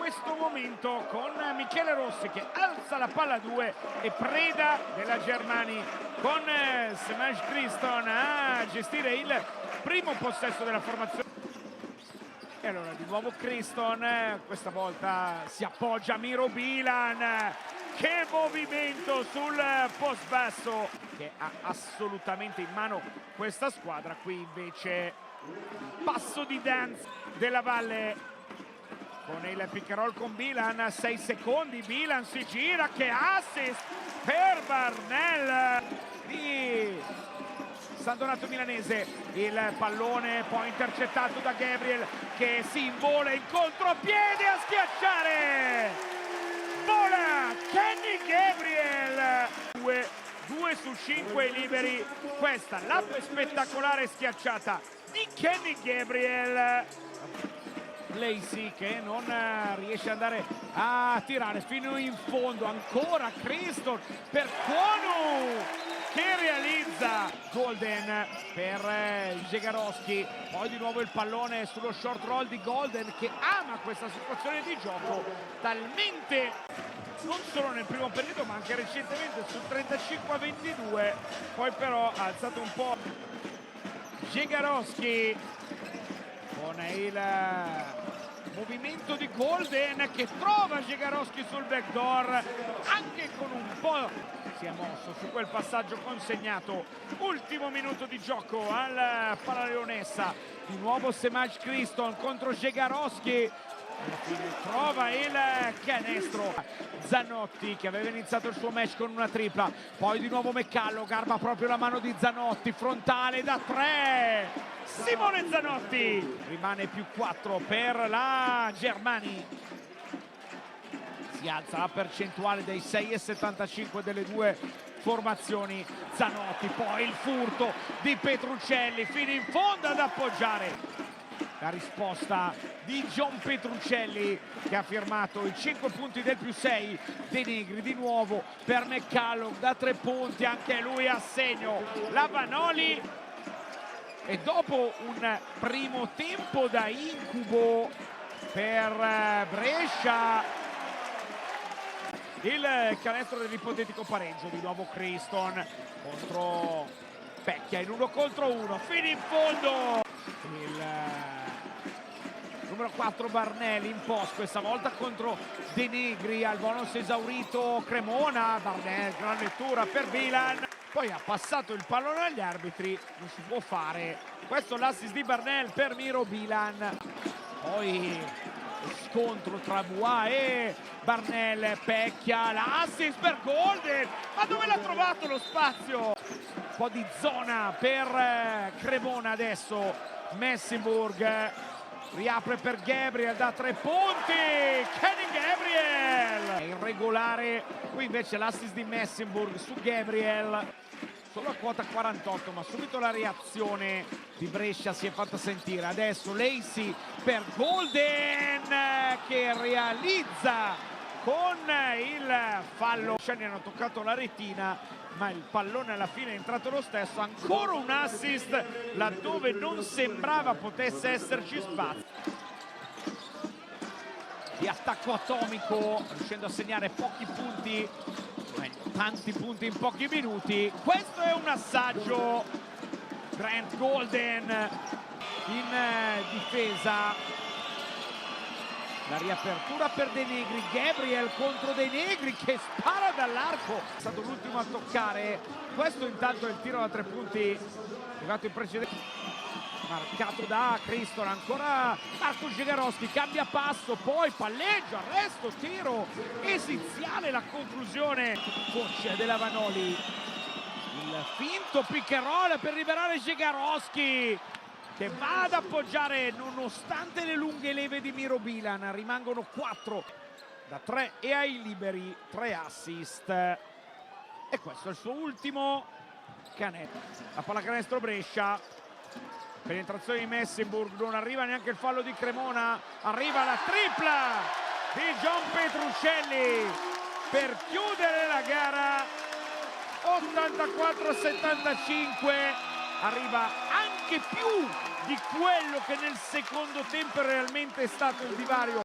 questo momento con Michele Rossi che alza la palla a 2 e preda della Germani con Semaj Criston a gestire il primo possesso della formazione. E allora di nuovo Criston, questa volta si appoggia Miro Bilan. Che movimento sul post basso che ha assolutamente in mano questa squadra. Qui invece passo di dance della Valle con il pick and roll con Bilan, 6 secondi, Bilan si gira, che assist per Barnell di San Donato Milanese, il pallone poi intercettato da Gabriel che si invola in contropiede a schiacciare. Vola Kenny Gabriel, 2 su 5 liberi, questa la spettacolare schiacciata di Kenny Gabriel. Lacey che non riesce ad andare a tirare fino in fondo, ancora Criston per Kwonu che realizza Golden per Zegarowski, poi di nuovo il pallone sullo short roll di Golden che ama questa situazione di gioco talmente, non solo nel primo periodo ma anche recentemente sul 35-22, poi però ha alzato un po' Zegarowski con il movimento di Golden che trova Zegarowski sul backdoor, anche con un po' si è mosso su quel passaggio consegnato. Ultimo minuto di gioco al Paraleonessa, di nuovo Semaj Criston contro Zegarowski, trova il canestro. Zanotti che aveva iniziato il suo match con una tripla, poi di nuovo McCullough, garba proprio la mano di Zanotti, frontale da 3, Simone Zanotti, rimane più 4 per la Germani, si alza la percentuale dei 6,75 delle due formazioni. Zanotti, poi il furto di Petruccelli fino in fondo ad appoggiare. La risposta di John Petruccelli che ha firmato i 5 punti del più 6. De Negri di nuovo per McCullough da 3 punti, anche lui a segno. La Vanoli, e dopo un primo tempo da incubo per Brescia, il canestro dell'ipotetico pareggio. Di nuovo Criston contro Pecchia in 1 contro 1 fino in fondo. Il numero 4 Barnell in post questa volta contro De Negri, al bonus esaurito Cremona. Barnell, gran lettura per Bilan, poi ha passato il pallone agli arbitri, non si può fare. Questo l'assist di Barnell per Miro Bilan, poi scontro tra Bois e Barnell. Pecchia, l'assist per Golden, ma dove l'ha trovato lo spazio? Un po' di zona per Cremona adesso. Messenburg riapre per Gabriel da 3 punti, Kenny Gabriel è irregolare. Qui invece l'assist di Messenburg su Gabriel, solo a quota 48, ma subito la reazione di Brescia si è fatta sentire. Adesso Lacey per Golden che realizza con il fallo. Sciani hanno toccato la retina ma il pallone alla fine è entrato lo stesso. Ancora un assist laddove non sembrava potesse esserci spazio. Di attacco atomico, riuscendo a segnare pochi punti, tanti punti in pochi minuti. Questo è un assaggio. Grant Golden in difesa. La riapertura per De Negri, Gabriel contro De Negri che spara dall'arco, è stato l'ultimo a toccare. Questo intanto è il tiro da 3 punti arrivato in precedenza, marcato da Criston. Ancora Marco Zegarowski, cambia passo, poi palleggio, arresto, tiro esiziale, la conclusione coach della Vanoli. Il finto pick and roll per liberare Zegarowski che va ad appoggiare nonostante le lunghe leve di Miro Bilan. Rimangono 4 da 3 e ai liberi 3 assist, e questo è il suo ultimo canestro. La pallacanestro Brescia, penetrazione di Messenburg, non arriva neanche il fallo di Cremona, arriva la tripla di John Petruccelli per chiudere la gara. 84-75, arriva anche più di quello che nel secondo tempo realmente è stato il divario